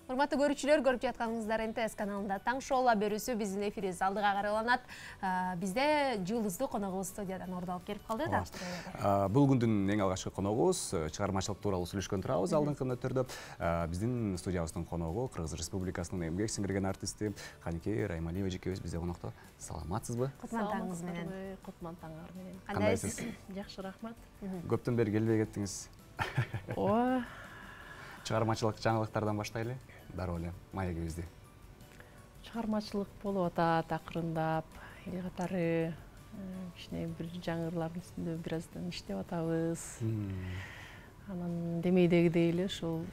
Урматтуу көрүүчүлөр, көрүп жатканыңыздар НТС каналында таң шоу берүүсү биздин эфирибиз алдыга караланат. Бизде жылдыздуу коногубуз студиядан ордо алып келип калды да. Бул күндүн эң алгачкы коногубуз чыгармачылык тууралуу сүйлөшкөн турабыз. Алдыңкы мүнөттөрдө биздин студиябыздын коногу Кыргыз Республикасынын эмгек сиңирген артисти Каникей Раймалиева эжекебиз бизде конокто. Саламатсызбы? Кутман таңыңыз менен. Кутман таңыңар менен. Кандайсыз? Жакшы, рахмат. Көптөн бери келбей кеттиңиз. Ооба. Чыгармачылык жаңылыктардан баштайлы. Дароо эле маегибизди. Чыгармачылык болуп атат, акырындап, эл катары кичине бир жаңырлардын үстүндө бир аздан иштеп атабыз. Анан демейдегидей эле ушул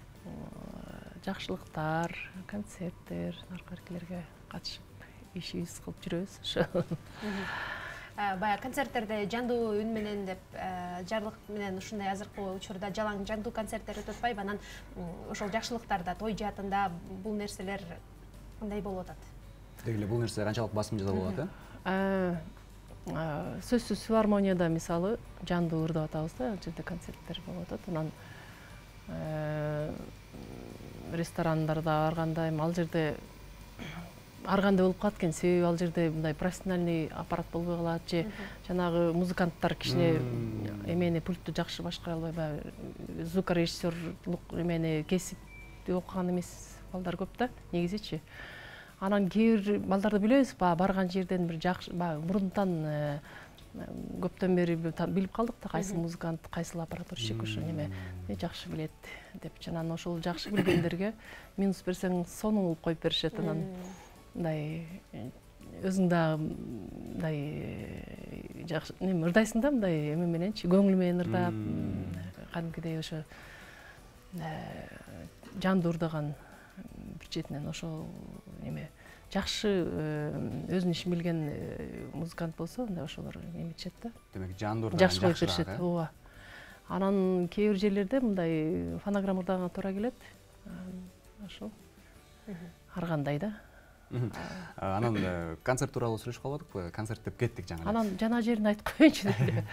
жакшылыктар, концерттер, наркаркилерге катышып ишибиз кылып жүрөбүз ошо. Бая концерттерде жандуу үн менен деп жарлык менен ушундай азыркы учурда жалаң жандуу концерттер өтүп атпайбы? Анан ошол жакшылыктарда, той жаатында бул нерселер кандай болуп атат? Деги эле бул нерсе канчалык басымжыда болот, Сөзсүз филармонияда мисалы жандуу ырдап атабыз да, ал жерде концерттер болуп атат. Анан ресторандарда барганда ал жерде ар кандай болуп калат экен. Себеби ал жерде мындай профессиональный аппарат болбой калат же жанагы музыканттар кичине эмени пультту жакшы башкара албай, звукорежиссерлук эмени кесипти окуган эмес балдар көп да, негизичи. Анан кээ бир балдарды билебиз, барган жерден бир жакшы, мурунтан көптөн бери билип калдык да, кайсы музыкант, кайсыл аппаратурщик ошо неме жакшы билет деп. Анан ошол жакшы билгендерге минус берсең сонун коюп беришет. Анан мындай өзүң да мындай жакшы ырдайсың да, мындай эме мененчи, көңүл менен ырдап, кадимкидей ошо жандуу ырдаган бир четинен ошол эме жакшы өзүнүн ишин билген музыкант болсо, мындай ошолор эметишет да. Демек жандуу ырдаган жакшы коюп беришет. Ооба. Анан кээ бир жерлерде мындай фонограмма ырдаганга туура келет. Ошол ар кандай да. Анан концерт тууралуу сүйлөшүп калбадыкпы? Концерт деп кеттик жаңы. Анан жана жерин айтып коеюнчу деп.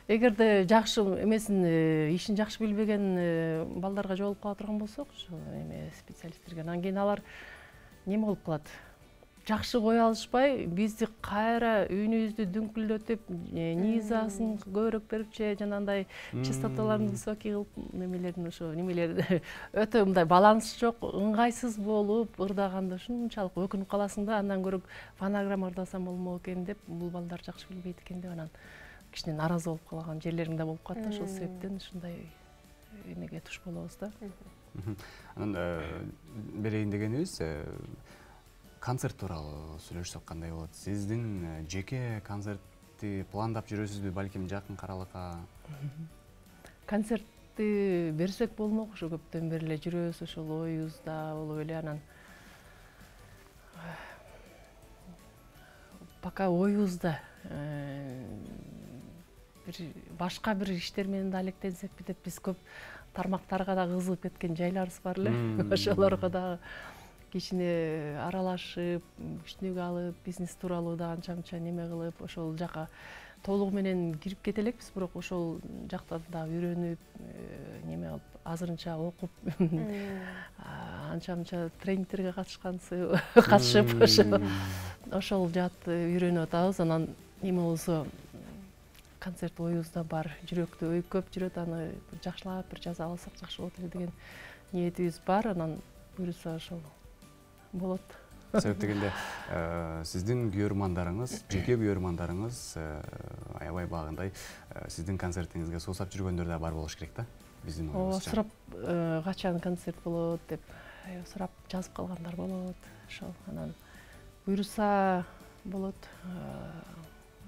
Эгерде жакшы эмесин, ишин жакшы билбеген балдарга жолугуп кала турган болсок, ошо эме специалисттерге, анан кийин алар неме болуп калат. Жакшы кое алышпай, бизди кайра үйүнүбүздү дүңкүлдөтүп, низасын көбүрөөк берип же жанагындай частоталарын высокий кылып, немелердин ошо немелер өтө мындай баланс жок, ыңгайсыз болуп ырдаганда ушунчалык өкүнүп каласың да, андан көрө фонограмма ырдасам болмок экен деп, бул балдар жакшы билбейт экен деп, анан кичине наразы болуп калган жерлериң да болуп калат да. Ошол себептен ушундай эмеге туш болобуз да. Анан берейин дегенибиз, концерт тууралуу сүйлөшсөк кандай болот? Сиздин жеке концертти пландап жүрөсүзбү, балким жакын аралыкка? Концертти берсек болмок, ошо көптөн бери эле жүрөбүз, ошол оюбузда болуп эле. Анан пока оюбузда башка бир иштер менен да алектенсекпи деп, биз көп тармактарга да кызыгып кеткен жайларыбыз бар эле. Ошолорго да кичине аралашып, күчүнүгө алып, бизнес тууралуу да анча-мынча неме кылып, ошол жака толугу менен кирип кете элекпиз, бирок ошол жакта да үйрөнүп, неме кылып, азырынча окуп, анча-мынча тренингтерге катышып, ошол жаатты үйрөнүп атабыз. Анан эме болсо концерт оюбузда бар, жүрөктө ой көп жүрөт, аны жакшылап бир жаза алсак жакшы болот эле деген ниетибиз бар. Анан буюрса ошол болот. Себеп дегенде сиздин күйөрмандарыңыз, жеке күйөрмандарыңыз аябай багындай сиздин концертиңизге суусап жүргөндөр да бар болуш керек да, биздин оюбузча. Сурап качан концерт болот деп сурап жазып калгандар болот. Ошол анан буюрса болот,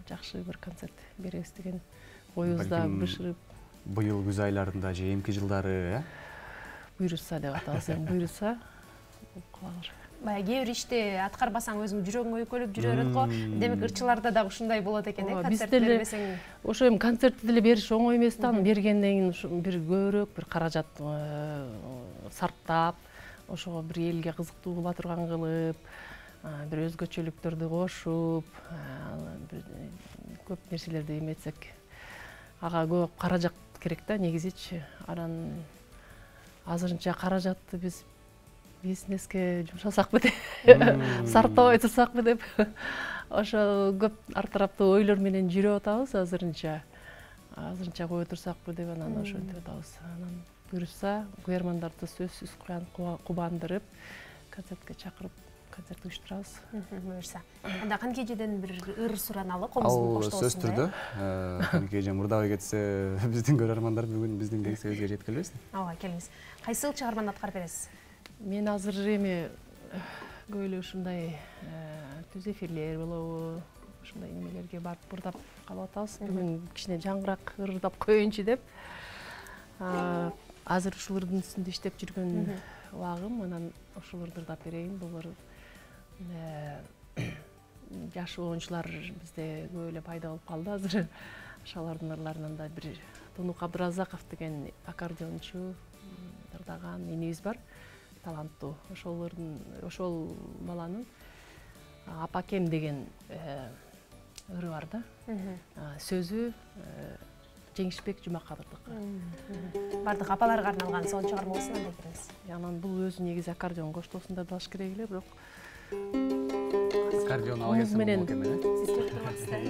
жакшы бир концерт беребиз деген оюбузда бышырып. Быйыл күз айларында же эмки жылдары, буюрса деп атабыз, буюрса болуп калалыр. Бая кээ бир ишти аткарбасаң өзүң жүрөгүң өйкөлүп жүрө берет го. Демек ырчыларда да ушундай болот экен, концерт бербесең. Ошо эми концертти деле бериш оңой эмес да. Бергенден кийин бир көбүрөөк бир каражат сарптап, ошого бир элге кызыктуу кыла турган кылып, бир өзгөчөлүктөрдү кошуп, көп нерселерди эметсек, ага көп каражат керек да, негизичи. Анан азырынча каражатты биз бизнеске жумшасакпы деп, сарптабай турсакпы деп, ошо көп ар тараптуу ойлор менен жүрүп атабыз азырынча. Азырынча кое турсакпы деп анан ошентип атабыз. Анан буюрса, көрөрмандарды сөзсүз кубандырып, концертке чакырып, концерт уюштурабыз. Буюрса. Анда Канкежеден бир ыр сураналы, комузун коштоосун. Сөз түрдө. Канкеже мурдагы кетсе, биздин көрөрмандар бүгүн биздин кеңсебизге жеткилбесин. Ооба, келиңиз. Кайсыл чыгарманы аткарып бересиз? Мен азыр эми көп эле ушундай түз эфирлер болобу, ушундай немелерге барып бырдап калып атабыз. Бүгүн кичине жаңгыраак ырдап коеюнчу деп. Азыр ушулардын үстүндө иштеп жүргөн убагым, анан ушуларды ырдап берейин. Булар жаш оюнчулар бизде көп эле пайда болуп калды азыр. Ошолордун ырларынан да бир Тунук Абдыразаков деген аккордеончу ырдаган энебиз бар, таланттуу. Ошол баланын Апакем деген ыры бар да. Сөзү Жеңишбек Жумакадырдыкы. Бардык апаларга арналган сонун чыгармалысын андай керебиз. Анан бул өзү негизи аккордеон коштоосунда далыш керек эле, бирок Аккордеон ала келсем болот экен, Сиз келип турасыздар.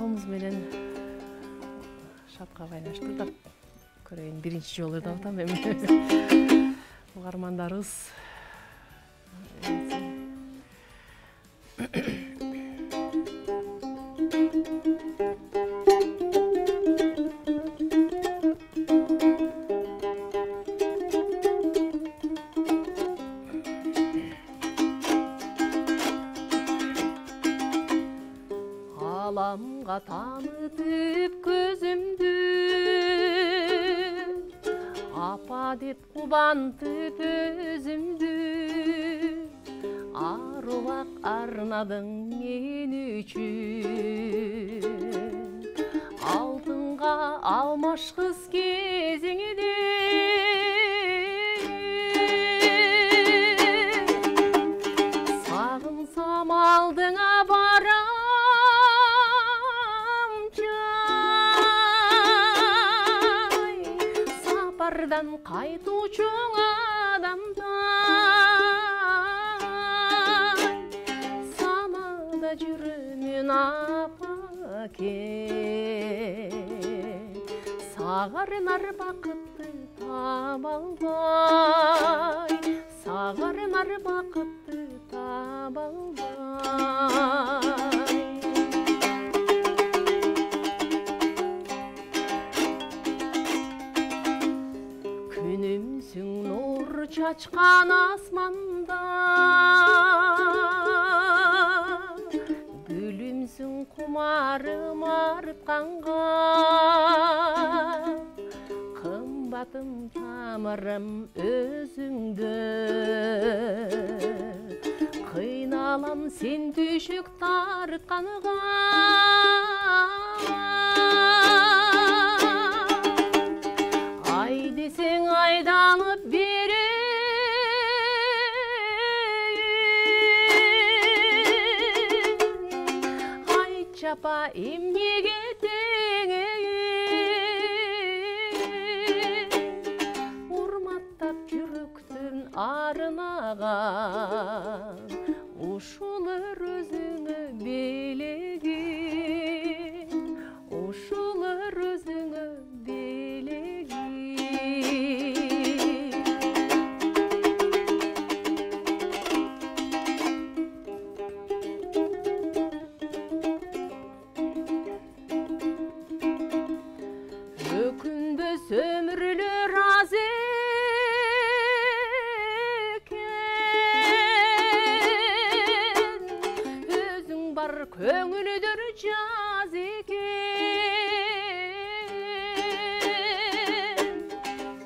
колумуз менен шапка байнаштырып көрөйүн. Биринчи жолу ырдап атам эми. Угармандарыбыз аламга таанытып көзүмдү, апа деп кубантып өзүмдү, арубак арнадың мен үчүн, алтынга алмашкыз кезиңди. Сагынсам алдыңа барам сапардан кайтуучу адамдай, самада жүрөмүн апакем, сагарынар бакытты таба албай, сагарынар бакытты таба албай. Күнүмсүң нур чачкан асманда, гүлүмсүң кумарым артканга, кымбатым тамырым өзүңдө, кыйналам сен түшүк тартканга. Ай десең айдалып берейин, айтчы апа эмнеге теңейин, урматтап жүрөктүн арынаган, ушулар өзүңө белегин, ушулар өзүңө белегин. Өкүнбөс өмүрлөр аз экен, өзүң бар көңүлдөр жаз экен,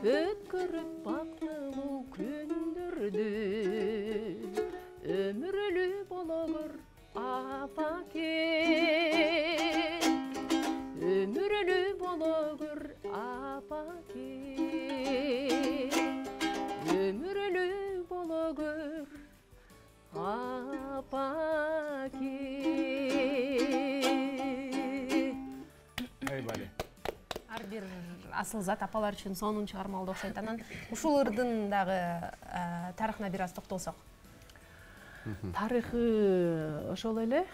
өткөрүп бактылуу күндөрдү, өмүрлүү болгор апакем, өмүрлүү болгор апакем, өмүрлүү болгор апакем. Эй, Бали. бир асыл зат апалар үчүн сонун чыгармалды окшойт. Анан ушул ырдын дагы тарыхына бир аз токтолсок. Тарыхы ошол эле,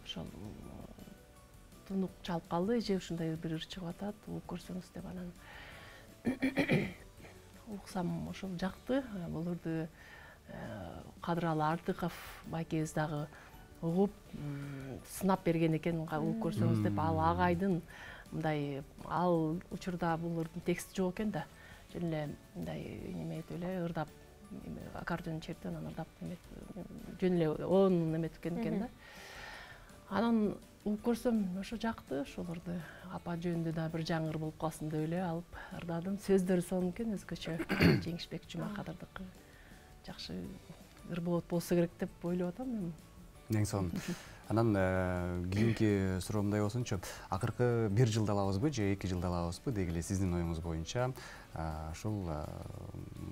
ошол тунук чалып калды, же ушундай бир ыр чыгып атат, угуп көрсөңүз деп анан уксам ошол жакты. Буларды Кадыралы Артыков байкебиз дагы угуп сынап берген экен, угуп көрсөңүз деп. Ал агайдын мындай ал учурда бул ырдын тексти жок экен да. Жөн эле мындай неметип эле ырдап аккордеон чертип анан ырдап жөн эле он неметип экен да. Анан угуп көрсөм ошо жакты, ошолорду апа жөнүндө да бир жаңы ыр болуп калсын деп эле алып ырдадым. Сөздөрү сонун экен, өзгөчө. Жеңишбек Жумакадырдыкы жакшы ыр болсо керек деп ойлоп атам мен. Эң сонун. Анан кийинки суроо мындай болсунчу, акыркы 1 жылда алабызбы же 2 жылда алабызбы деги эле сиздин оюңуз боюнча ушул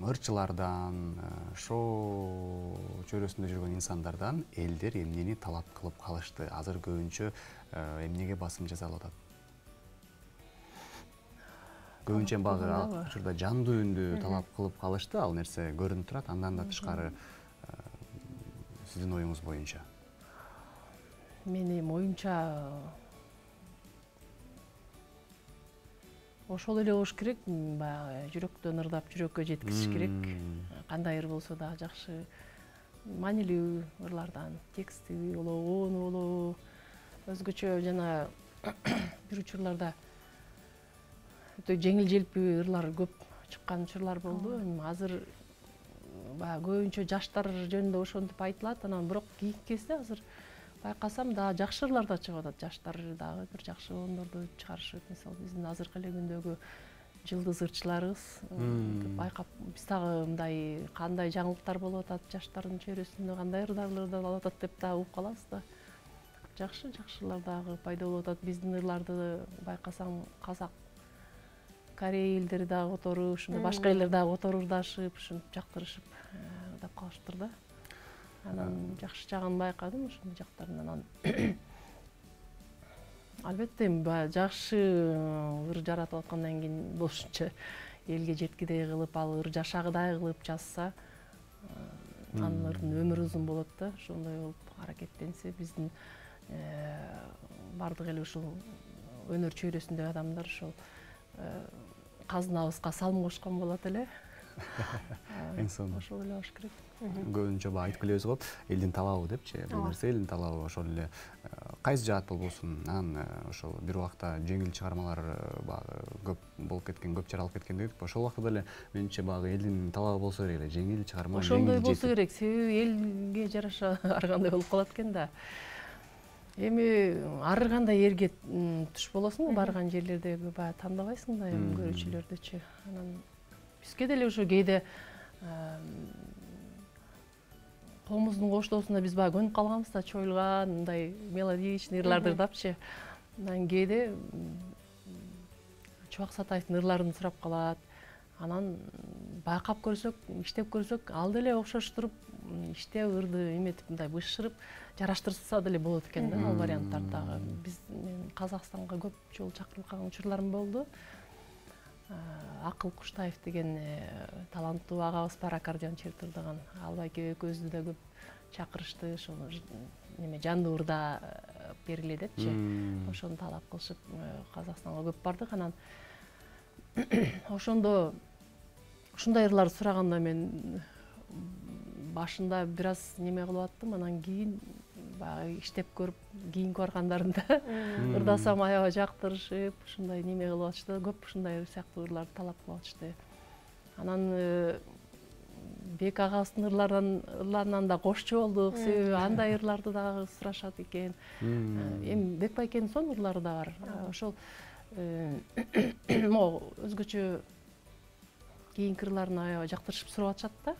ырчылардан, шоу чөйрөсүндө жүргөн инсандардан элдер эмнени талап кылып калышты? Азыр көбүнчө эмнеге басым жасалып атат? Көбүнчө багы учурда жандуу үндү талап кылып калышты, ал нерсе көрүнүп турат. Андан да тышкары сиздин оюңуз боюнча. Менин оюмча ошол эле болуш керек, баягы жүрөктөн ырдап жүрөккө жеткизиш керек. Кандай ыр болсо да жакшы маанилүү ырлардан, текстиби болобу, ону болобу, өзгөчө жана бир учурларда өтө жеңил желпүү ырлар көп чыккан учурлар болду. Азыр баягы көбүнчө жаштар жөнүндө ошентип айтылат, анан бирок кийинки кезде азыр байкасам да жакшы ырлар да чыгып атат. Жаштар дагы бир жакшы ондорду чыгарышып, мисалы биздин азыркы эле күндөгү жылдыз ырчыларыбыз байкап, биз дагы мындай кандай жаңылыктар болуп атат, жаштардын чөйрөсүндө кандай ырдарлар алып атат деп дагы угуп калабыз да. Жакшы ырлар дагы пайда болуп атат. Биздин ырларды байкасаң казак, корей элдери дагы которуп, ушундай башка элдер дагы которуп ырдашып, ушинтип жактырышып ырдап калышыптыр да. Анан жакшы жагын байкадым ушул жактарын. Анан албетте жакшы ыр жаратып аткандан кийин болушунча элге жеткидей кылып, ал ыр жашагыдай кылып жазса, анын ырдын өмүрү узун болот да. Ошондой болуп аракеттенсе, биздин бардык эле ушул өнөр чөйрөсүндөгү адамдар ошол казынабызга салым кошкон болот эле. Эң сонун. Ошол эле болуш керек. Көбүнчө айтып келебиз го, элдин талабы депчи. Бул нерсе элдин талабы, ошол эле кайсы жаат болбосун. Анан ошол бир убакта жеңил чыгармалар багы көп болуп кеткен, көп чаралып кеткен дедик. Ошол убакта деле менимче багы элдин талабы болсо керек эле, жеңил чыгарма, ошондой болсо керек. Себеби элге жараша ар кандай болуп калат экен да. Эми ар кандай эрге туш болосуң, барган жерлердеги баягы тандабайсың да, эми көрүүчүлөрдүчү. Анан бизге деле ошо кээде колумуздун коштоосунда биз баягы көнүп калганбыз да, чоюлган мындай мелодичный ырларды ырдапчы. Анан кээде Чубак Сатаевдин ырларын сурап калат. Анан байкап көрсөк, иштеп көрсөк, ал деле окшош туруп, иштеп ырды эметип мындай бышырып, жараштырса деле болот экен да, ал варианттарды дагы. Биз Казакстанга көп жолу чакырылып калган учурларым болду. Акыл Куштаев деген таланттуу агабыз бар, аккордеон чертип ырдаган. Албайке экөөбүздү да көп чакырышты, ошол неме жандуу ырда бергиле депчи. Ошону талап кылышып Казакстанга көп бардык. Анан ошондо ушундай ырларды сураганда мен башында бир аз неме кылып аттым, анан кийин баягы иштеп көрүп, кийинки баргандарында ырдасам аябай жактырышып, ушундай неме кылып атышты, көп ушундай сыяктуу ырларды талап кылып атышты. Анан Бек агабыздын ырларынан да кошчу болдук, себеби андай ырларды дагы сурашат экен. Эми Бек байкенин сонун ырлары да бар. Ошол могу өзгөчө кийинки ырларын аябай жактырышып сурап атышат да.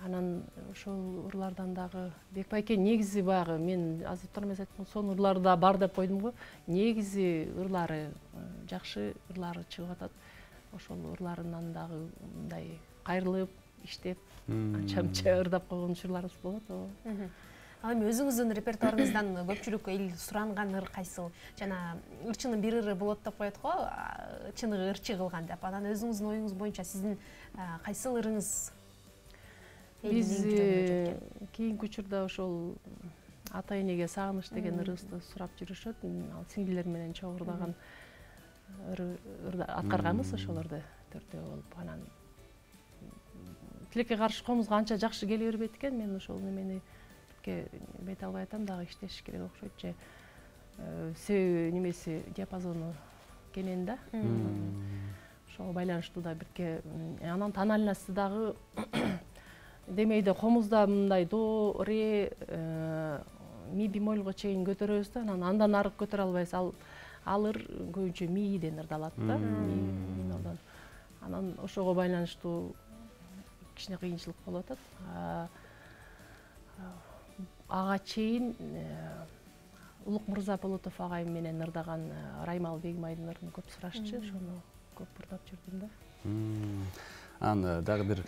Анан ошол ырлардан дагы Бек байке негизи баягы мен азыр эмес айттым, сонун ырлары да бар деп койдум го. Негизи ырлары жакшы ырлары чыгып атат. Ошол ырларынан дагы мындай кайрылып, иштеп, анча-мынча ырдап койгон учурларыбыз болот. Ал эми өзүңүздүн репертуарыңыздан көпчүлүк эл суранган ыр кайсыл? Жана ырчынын бир ыры болот деп коет го, чыныгы ырчы кылган деп. Анан өзүңүздүн оюңуз боюнча сиздин кайсыл ырыңыз биз кийинки учурда ошол ата энеге сагыныч деген ырыбызды сурап жүрүшөт. Ал сиңдилер менен чогурдаган ырды аткарганбыз ошолорду төртөө болуп. Анан тилекке каршы комузга анча жакшы келе бербейт экен. Мен ошол немени бете албай атам, дагы иштеш керек окшойт. Же сөй немеси диапазону кенен да. Ошого байланыштуу да бирке. Анан тональности дагы демейде комузда мындай до, ре, ми бемольго чейин көтөрөбүз да, андан ары көтөрө албайбыз. Ал ыр көбүнчө миден ырдалат да. Анан ошого байланыштуу кичине кыйынчылык болуп атат. Ага чейин Улук Мырза Болотов агайым менен ырдаган Раймалы Бегимайдын ырын көп сурашчы, ошону көп ырдап жүрдүм да. Анан дагы бир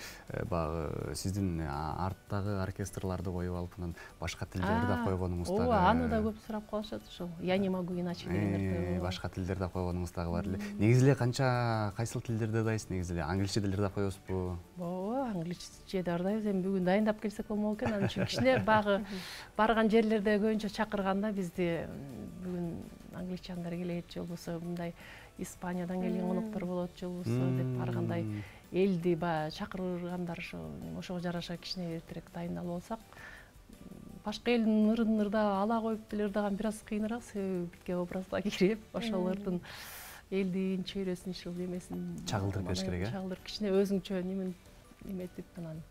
баягы сиздин арттагы оркестрларды коюп алып, анан башка тилдерди да койгонуңуз дагы. Ооба, аны да көп сурап калышат ошол. Я не могу иначе деген башка тилдерди койгонуңуз дагы бар эле. Негизи эле канча кайсыл тилдерди ырдайсыз? Негизи эле англисче тилдерди ырдайсызбы? Ооба, англисче да ырдайбыз. Эми бүгүн дайындап келсек болмок экен. Анын үчүн кичине багы барган жерлерде көбүнчө чакырганда бизди бүгүн англичандар келет, же болбосо мындай Испаниядан келген коноктор болот, же болбосо деп баргандай элди чакыргандар ошого жараша кичине эртерээк дайындалып алсак, башка элдин ырын ырдап ала коюп деле ырдаган бир аз кыйыныраак, себеби бирке образга кирип, ошол ырдын элдин чөйрөсүн ушул эмесин чагылдырып бериш керек, чагылдырып кичине өзүңчө неметип анан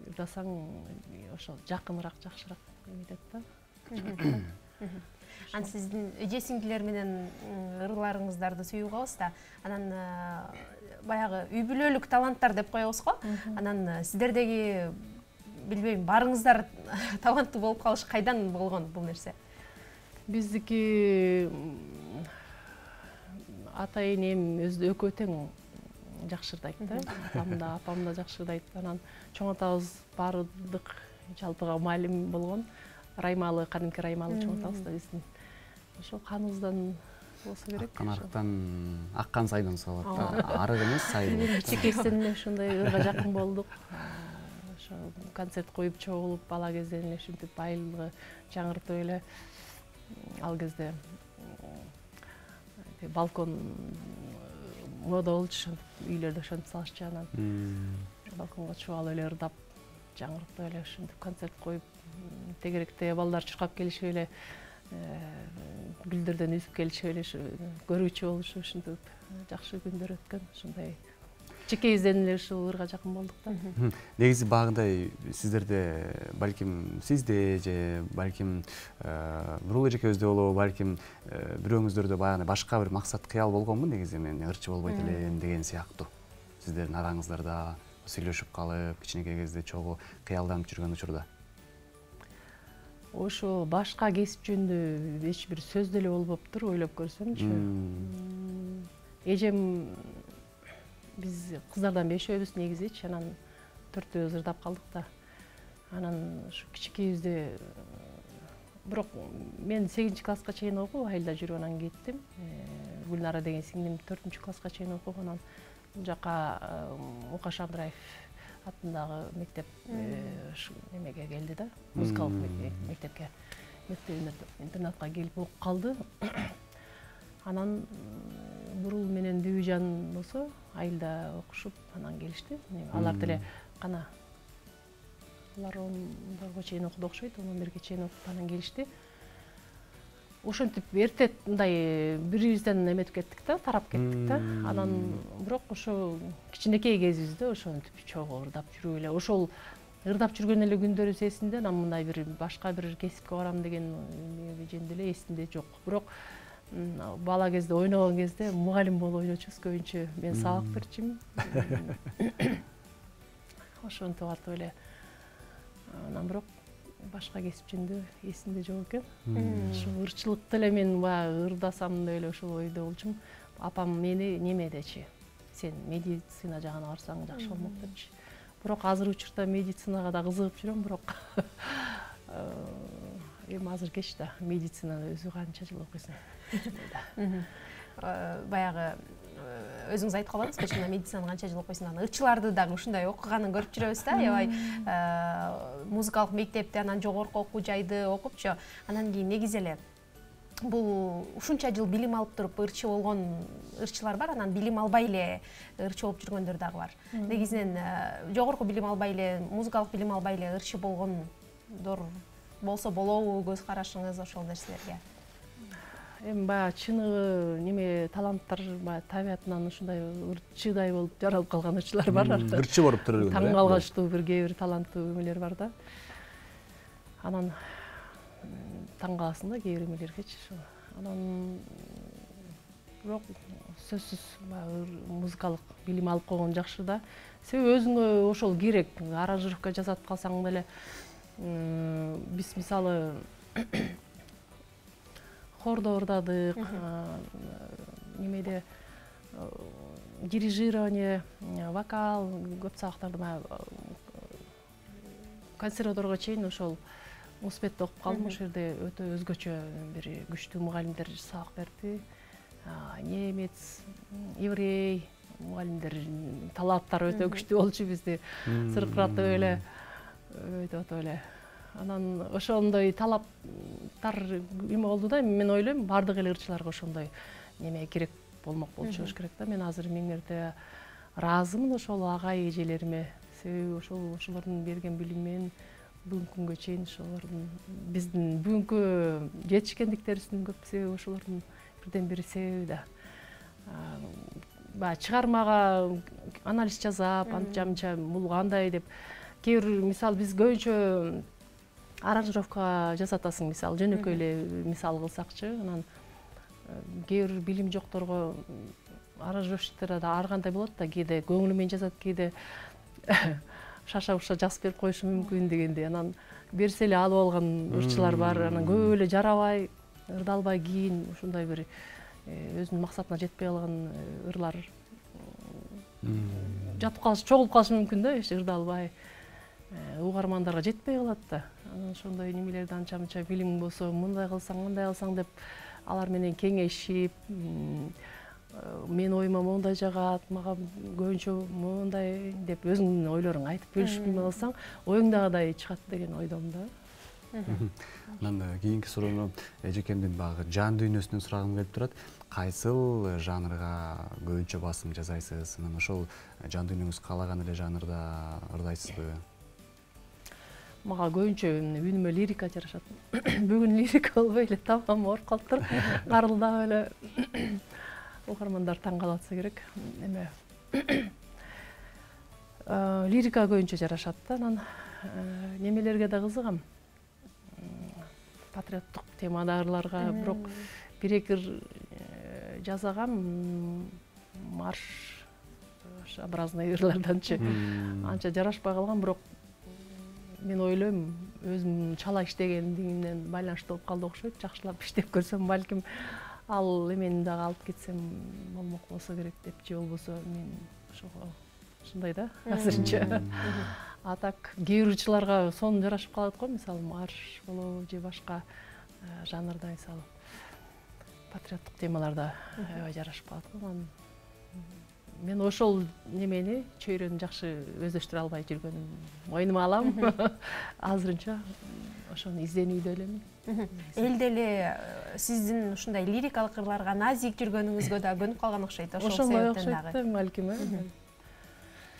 ырдасаң ошол жакыныраак, жакшыраак эметет да. Анан сиздин эже сиңдилер менен ырларыңыздарды сүйүп калабыз да. Анан баягы үй бүлөлүк таланттар деп коебуз го. Анан сиздердеги билбейм, барыңыздар таланттуу болуп калыш кайдан болгон бул нерсе? Биздики ата энем өзү экөө тең жакшы ырдайт да. Апам да жакшы ырдайт. Анан чоң атабыз баардык жалпыга маалим болгон. Раймалы, кадимки Раймалы чоң атабыз да биздин. Ошол каныбыздан болсо керек. Аккан аккан сайдан соолот да. Арык эмес, сай. Чекесинен эле ушундай ырга жакын болдук. Ошо концерт коюп чогулуп, бала кезден эле ушинтип айылга жаңыртып эле ал кезде балкон мода болчу, үйлөрдө ошентип салышчу. Анан балконго чыгып алып эле ырдап, жаңыртып эле ушинтип концерт коюп, тегеректе балдар чуркап келишип эле гүлдөрдөн үзүп келишип эле көрүүчү болушу, ушинтип жакшы күндөр өткөн. Ушундай чекебизден эле ушул ырга жакын болдук да. Негизи багындай сиздерде балким сизде же балким Нурулла эжекебизде болобу, балким бирөөңүздөрдө баягы башка бир максат кыял болгонбу, негизи мен ырчы болбойт элем деген сыяктуу. Сиздердин араңыздарда сүйлөшүп калып, кичинекей кезде чогуу кыялданып жүргөн учурда. Ошо башка кесип жөнүндө эч бир сөз деле болбоптур, ойлоп көрсөмчү. Эжем биз кыздардан бешөөбүз негизичи, анан төртөөбүз ырдап калдык да. Анан ушу кичикейибизде бирок мен 8 класска чейин окуп айылда жүрүп анан кеттим. Гүлнара деген сиңдим 4 класска чейин окуп, анан бул жака Окаш Абдраев атындагы мектеп немеге келди да, музыкалык мектепке, интернатка келип окуп калды. Анан Нурул менен Бүбүжан болсо айылда окушуп анан келишти. Алар деле кана алар 10-го чейин окуду окшойт, 11-ге чейин окуп анан келишти. Ошентип эрте мындай бирибизден эметип кеттик да, тарап кеттик да. Анан бирок ошо кичинекей кезибизде ошентип чогуу ырдап жүрүп эле, ошол ырдап жүргөн эле күндөрүбүз эсимде. Анан мындай бир башка бир кесипке барам деген жөнүндө эле эсимде жок. Бирок бала кезде ойногон кезде мугалим болуп ойночубуз көбүнчө. Мен сабак берчимин. Ошентип атып эле. Анан бирок башка кесип жөнүндө эсимде жок экен. Ошо ырчылыкты эле мен ырдасам деп эле ошол ойдо болчумун. Апам мени немедечи, сен медицина жагына барсаң жакшы болмок депчи. Бирок азыр учурда медицинага да кызыгып жүрөм, бирок эми азыр кеч да, медицинаны өзү канча жыл окуйсуң. Баягы өзүңүз айтып калдыңыз, чынында медицинаны канча жыл окуйсуң, анан ырчыларды дагы ушундай окуганын көрүп жүрөбүз да, аябай музыкалык мектепти, анан жогорку окуу жайды окупчу, анан кийин негизи эле бул ушунча жыл билим алып туруп ырчы болгон ырчылар бар, анан билим албай эле ырчы болуп жүргөндөр дагы бар. Негизинен жогорку билим албай эле, музыкалык билим албай эле ырчы болгондор болсо болобу, көз карашыңыз ошол нерселерге? Эми баягы чыныгы неме таланттар баягы табиятынан ушундай ырчыдай болуп жаралып калган ырчылар бар. Ырчы болуп төрөлгөн. Таң калгачтуу бир кээ бир таланттуу эмелер бар да. Анан таң каласың да кээ бир эмелергечи. Анан бирок сөзсүз баягы музыкалык билим алып койгон жакшы да. Себеби өзүңө ошол керек. Аранжировка жасап калсаң деле биз мисалы хордо ырдадык, немеде дирижирование, вокал, көп сабактарды консерваторго чейин ошол Муспетте окуп калдым. Ошол жерде өтө өзгөчө бир күчтүү мугалимдер сабак берди. Немец, еврей мугалимдер талаптары өтө күчтүү болчу, бизди сыркыратып эле өйтүп эле. Анан ошондой талаптар эме болду да, мен ойлойм бардык эле ырчыларга ошондой неме керек болмок болчу керек да. Мен азыр миң мерте ыраазымын ошол агай эжелериме. Себеби ошолордун берген билимин бүгүнкү күнгө чейин ошолордун биздин бүгүнкү жетишкендиктерибиздин көп себеби ошолордун бирден бири себеби да. Баягы чыгармага анализ жасап, анча бул кандай деп кээ бир мисал биз көбүнчө аранжировка жасатасың, мисал жөнөкөй эле мисал кылсакчы, анан кээ бир билим жокторго аранжировщиктер да ар кандай болот да, кээде көңүлү менен жазат, кээде шаша-буша жазып берип коюшу мүмкүн дегендей. Анан берсе эле алып алган ырчылар бар, анан көп эле жарабай, ырдалбай кийин ушундай бир өзүнүн максатына жетпей калган ырлар жатып калышы, чогулуп калышы мүмкүн да, эч ырдалбай. Угармандарга жетпей калат да. Анан ошондой немелерди анча-мынча билим болсо, мындай кылсаң, мындай кылсаң деп алар менен кеңешип, мен оюма мондай жагат, мага көбүнчө мондай деп өзүңдүн ойлоруңду айтып бөлүшүп калсаң, оюңдагыдай чыгат деген ойдомун да. Анан кийинки суроону эжекемдин баягы жан дүйнөсүнөн сурагым келип турат. Кайсыл жанрга көбүнчө басым жасайсыз? Анан ошол жан дүйнөңүз каалаган эле жанрда ырдайсызбы? Мага көбүнчө үнүмө лирика жарашат. Бүгүн лирика болбой эле тамам ооруп калыптыр. Карылдап эле угармандар таң калып атса керек. Эме лирика көбүнчө жарашат да. Анан немелерге да кызыгам. Патриоттук темадагыларга, бирок бир-эки жасагам, марш образный ырларданчы анча жарашпай калган, бирок мен ойлойм өзүм чала иштегендигимден байланыштуу болуп калды окшойт. Жакшылап иштеп көрсөм, балким ал эмени дагы алып кетсем болмок болсо керек деп, же болбосо мен ошого ушундай да азырынча. А так кээ бир ырчыларга сонун жарашып калат го, мисалы марш болобу же башка жанрда, мисалы патриоттук темаларда аябай жарашып калат го. Мен ошол немени, чөйрөнү жакшы өздөштүрө албай жүргөнүм мойнума алам. Азырынча ошону изденүүдө элемин. Эл деле сиздин ушундай лирикалык ырларга назик жүргөнүңүзгө да көнүп калган окшойт, ошол себептен дагы. Ошондой окшойт балким.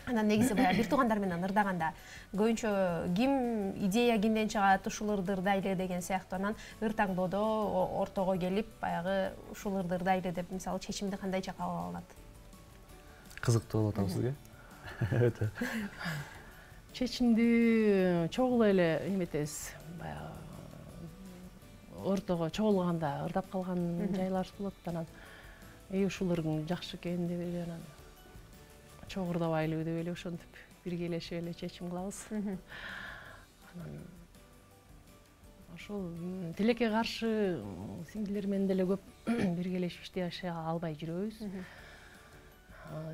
Анан негизи баягы бир туугандар менен ырдаганда көбүнчө ким идея кимден чыгат, ушул ырды ырдайлы деген сыяктуу, анан ыр таңдоодо ортого келип баягы ушул ырды ырдайлы деп мисалы чечимди кандайча кабыл алынат? Кызыктуу болуп атабы сизге? Өтө. Чечимди чогуу эле эметебиз. Баягы ортого чогулганда ырдап калган жайлар болот. Анан ушул ырың жакшы экен деп эле анан чогуу ырдабайлыбы деп эле ошентип биргелешип эле чечим кылабыз. Анан ошол тилекке каршы сиңдилер менен деле көп биргелешип иштей албай жүрөбүз.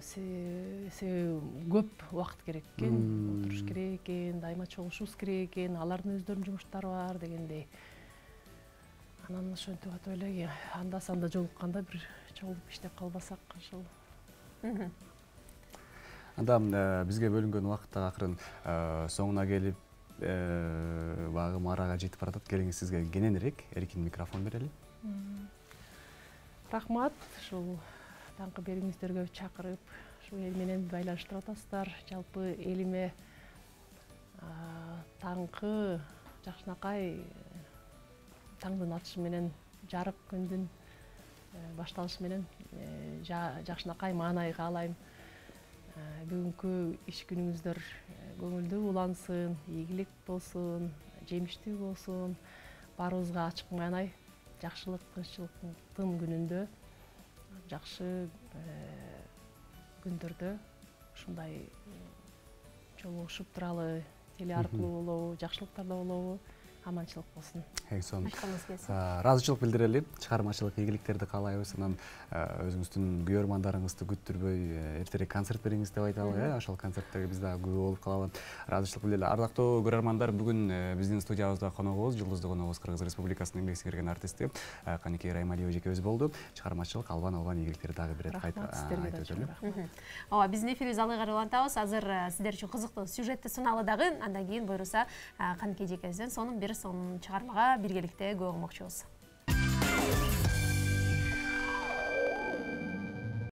Себеби көп убакыт керек экен, отуруш керек экен, дайыма чогулушубуз керек экен, алардын өздөрүнүн жумуштары бар дегендей. Анан ошентип атып эле анда санда жолукканда бир чогулуп иштеп калбасак ошол. Анда бизге бөлүнгөн убакыт да акырын соңуна келип багы марага жетип баратат. Келиңиз сизге кененирээк эркин микрофон берели. Рахмат, ушул таңкы берүүңүздөргө чакырып, ушул эл менен байланыштырып атасыздар. Жалпы элиме таңкы жакшынакай таңдын атышы менен, жарык күндүн башталышы менен жакшынакай маанай каалайм. Бүгүнкү иш күнүңүздөр көңүлдүү улансын, ийгилик болсун, жемиштүү болсун. Баарыбызга ачык маанай, жакшылык, тынччылыктын күнүндө, жакшы күндөрдө ушундай жолугушуп туралы, теле аркылуу болобу, жакшылыктарда болобу, аманчылык болсун. Эң сонун. Айтканыңыз келсин. Ыраазычылык билдирели, чыгармачылык ийгиликтерди каалайбыз. Анан өзүңүздүн күйөрмандарыңызды күттүрбөй эртерээк концерт бериңиз деп айталы, ошол концерттерге биз дагы күбө болуп калалы. Ыраазычылык билдирели. Ардактуу көрөрмандар, бүгүн биздин студиябызда коногубуз, жылдыздуу коногубуз Кыргыз Республикасынын эмгек сиңирген артисти Каникей Раймалиева эжекебиз болду. Чыгармачылык албан ийгиликтерди дагы бир рет айтып өтөлү. Ооба, биздин эфирибизди алы кары улантабыз. Азыр сиздер үчүн кызыктуу сюжетти суналалы дагы. Андан кийин буйруса Каникей эжекебизден сонун чыгармага биргеликте көз кылмакчыбыз.